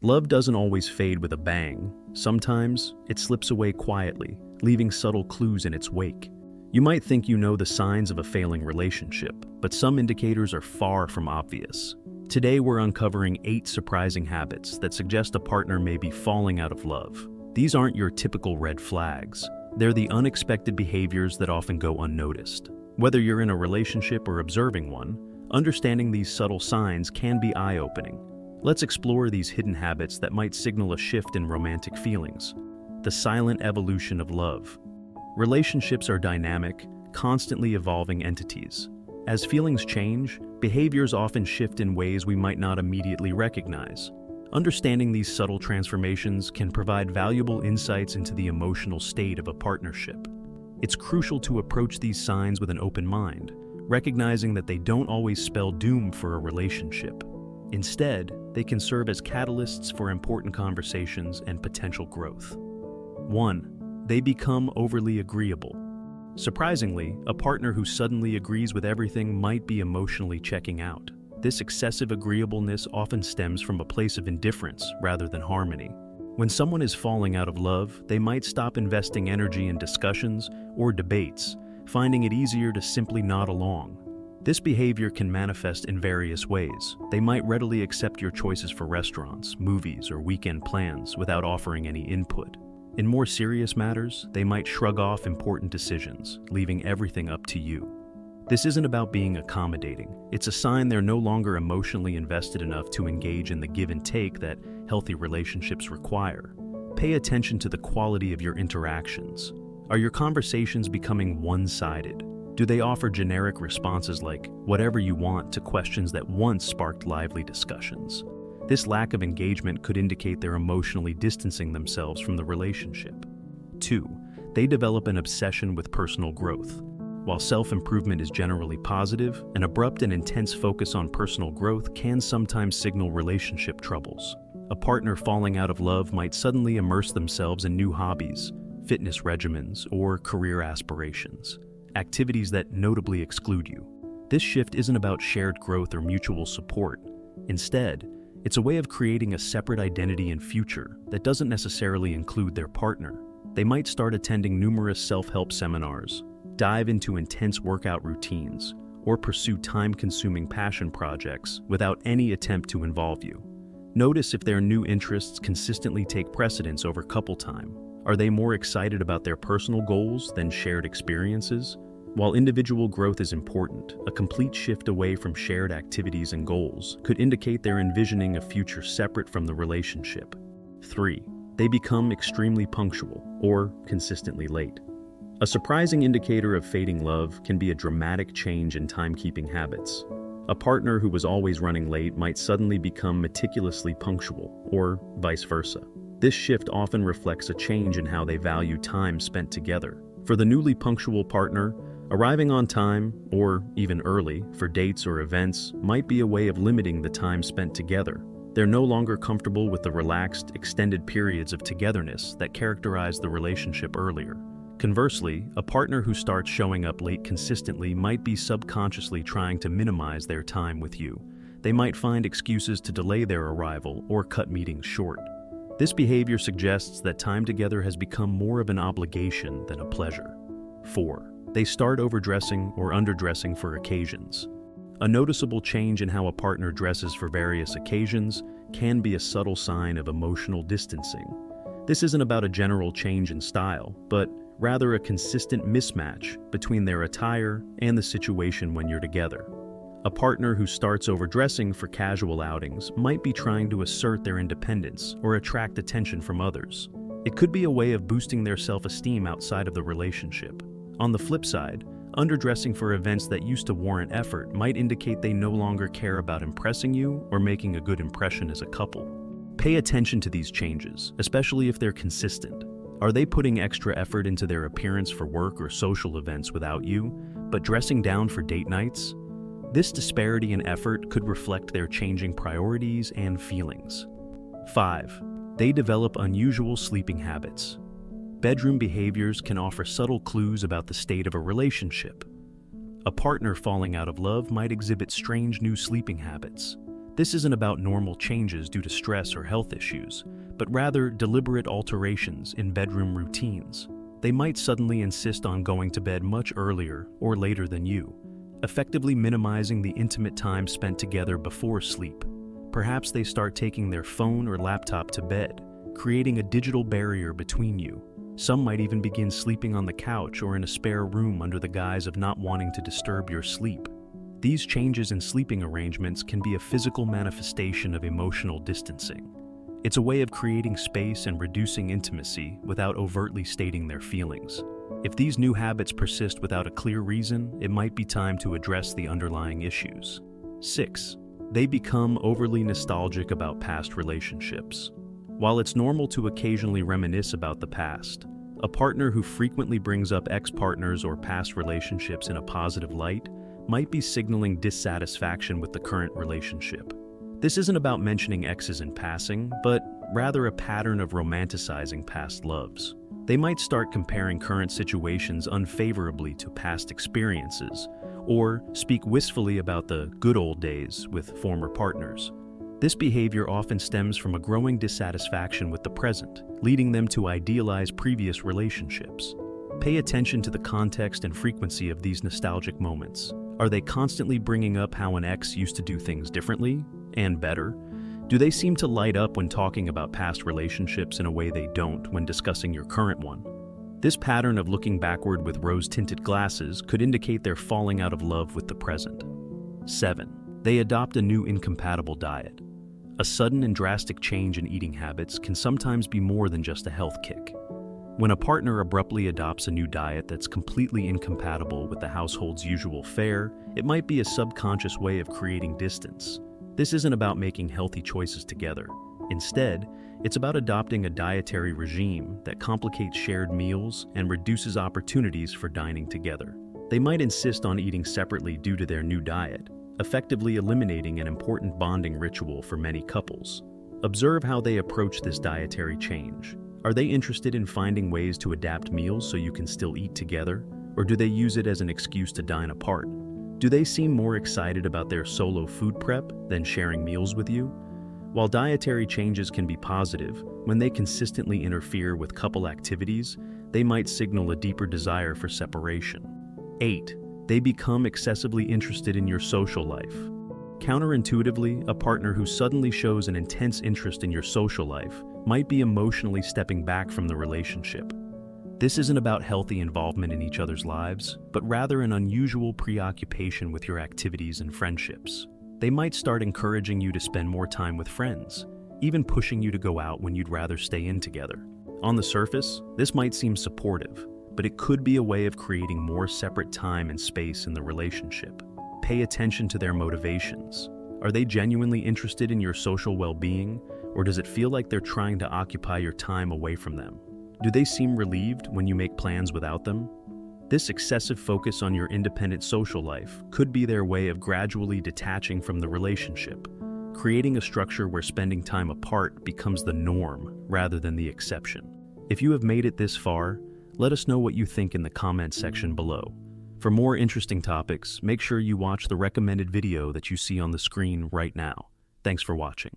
Love doesn't always fade with a bang. Sometimes it slips away quietly, leaving subtle clues in its wake. You might think you know the signs of a failing relationship, but some indicators are far from obvious. Today we're uncovering 8 surprising habits that suggest a partner may be falling out of love. These aren't your typical red flags. They're the unexpected behaviors that often go unnoticed. Whether you're in a relationship or observing one, understanding these subtle signs can be eye-opening. Let's explore these hidden habits that might signal a shift in romantic feelings. The silent evolution of love. Relationships are dynamic, constantly evolving entities. As feelings change, behaviors often shift in ways we might not immediately recognize. Understanding these subtle transformations can provide valuable insights into the emotional state of a partnership. It's crucial to approach these signs with an open mind, recognizing that they don't always spell doom for a relationship. Instead, they can serve as catalysts for important conversations and potential growth. 1. They become overly agreeable. Surprisingly, a partner who suddenly agrees with everything might be emotionally checking out. This excessive agreeableness often stems from a place of indifference rather than harmony. When someone is falling out of love, they might stop investing energy in discussions or debates, finding it easier to simply nod along. This behavior can manifest in various ways. They might readily accept your choices for restaurants, movies, or weekend plans without offering any input. In more serious matters, they might shrug off important decisions, leaving everything up to you. This isn't about being accommodating. It's a sign they're no longer emotionally invested enough to engage in the give and take that healthy relationships require. Pay attention to the quality of your interactions. Are your conversations becoming one-sided? Do they offer generic responses like, "whatever you want," to questions that once sparked lively discussions? This lack of engagement could indicate they're emotionally distancing themselves from the relationship. 2. They develop an obsession with personal growth. While self-improvement is generally positive, an abrupt and intense focus on personal growth can sometimes signal relationship troubles. A partner falling out of love might suddenly immerse themselves in new hobbies, fitness regimens, or career aspirations, activities that notably exclude you. This shift isn't about shared growth or mutual support. Instead, it's a way of creating a separate identity and future that doesn't necessarily include their partner. They might start attending numerous self-help seminars, dive into intense workout routines, or pursue time-consuming passion projects without any attempt to involve you. Notice if their new interests consistently take precedence over couple time. Are they more excited about their personal goals than shared experiences? While individual growth is important, a complete shift away from shared activities and goals could indicate they're envisioning a future separate from the relationship. 3. They become extremely punctual or consistently late. A surprising indicator of fading love can be a dramatic change in timekeeping habits. A partner who was always running late might suddenly become meticulously punctual, or vice versa. This shift often reflects a change in how they value time spent together. For the newly punctual partner, arriving on time, or even early, for dates or events might be a way of limiting the time spent together. They're no longer comfortable with the relaxed, extended periods of togetherness that characterized the relationship earlier. Conversely, a partner who starts showing up late consistently might be subconsciously trying to minimize their time with you. They might find excuses to delay their arrival or cut meetings short. This behavior suggests that time together has become more of an obligation than a pleasure. 4. They start overdressing or underdressing for occasions. A noticeable change in how a partner dresses for various occasions can be a subtle sign of emotional distancing. This isn't about a general change in style, but rather a consistent mismatch between their attire and the situation when you're together. A partner who starts overdressing for casual outings might be trying to assert their independence or attract attention from others. It could be a way of boosting their self-esteem outside of the relationship. On the flip side, underdressing for events that used to warrant effort might indicate they no longer care about impressing you or making a good impression as a couple. Pay attention to these changes, especially if they're consistent. Are they putting extra effort into their appearance for work or social events without you, but dressing down for date nights? This disparity in effort could reflect their changing priorities and feelings. 5. They develop unusual sleeping habits. Bedroom behaviors can offer subtle clues about the state of a relationship. A partner falling out of love might exhibit strange new sleeping habits. This isn't about normal changes due to stress or health issues, but rather deliberate alterations in bedroom routines. They might suddenly insist on going to bed much earlier or later than you, effectively minimizing the intimate time spent together before sleep. Perhaps they start taking their phone or laptop to bed, creating a digital barrier between you. Some might even begin sleeping on the couch or in a spare room under the guise of not wanting to disturb your sleep. These changes in sleeping arrangements can be a physical manifestation of emotional distancing. It's a way of creating space and reducing intimacy without overtly stating their feelings. If these new habits persist without a clear reason, it might be time to address the underlying issues. 6. They become overly nostalgic about past relationships. While it's normal to occasionally reminisce about the past, a partner who frequently brings up ex-partners or past relationships in a positive light might be signaling dissatisfaction with the current relationship. This isn't about mentioning exes in passing, but rather a pattern of romanticizing past loves. They might start comparing current situations unfavorably to past experiences, or speak wistfully about the good old days with former partners. This behavior often stems from a growing dissatisfaction with the present, leading them to idealize previous relationships. Pay attention to the context and frequency of these nostalgic moments. Are they constantly bringing up how an ex used to do things differently and better? Do they seem to light up when talking about past relationships in a way they don't when discussing your current one? This pattern of looking backward with rose-tinted glasses could indicate they're falling out of love with the present. 7. They adopt a new incompatible diet. A sudden and drastic change in eating habits can sometimes be more than just a health kick. When a partner abruptly adopts a new diet that's completely incompatible with the household's usual fare, it might be a subconscious way of creating distance. This isn't about making healthy choices together. Instead, it's about adopting a dietary regime that complicates shared meals and reduces opportunities for dining together. They might insist on eating separately due to their new diet, effectively eliminating an important bonding ritual for many couples. Observe how they approach this dietary change. Are they interested in finding ways to adapt meals so you can still eat together, or do they use it as an excuse to dine apart? Do they seem more excited about their solo food prep than sharing meals with you? While dietary changes can be positive, when they consistently interfere with couple activities, they might signal a deeper desire for separation. 8. They become excessively interested in your social life. Counterintuitively, a partner who suddenly shows an intense interest in your social life might be emotionally stepping back from the relationship. This isn't about healthy involvement in each other's lives, but rather an unusual preoccupation with your activities and friendships. They might start encouraging you to spend more time with friends, even pushing you to go out when you'd rather stay in together. On the surface, this might seem supportive, but it could be a way of creating more separate time and space in the relationship. Pay attention to their motivations. Are they genuinely interested in your social well-being, or does it feel like they're trying to occupy your time away from them? Do they seem relieved when you make plans without them? This excessive focus on your independent social life could be their way of gradually detaching from the relationship, creating a structure where spending time apart becomes the norm rather than the exception. If you have made it this far, let us know what you think in the comments section below. For more interesting topics, make sure you watch the recommended video that you see on the screen right now. Thanks for watching.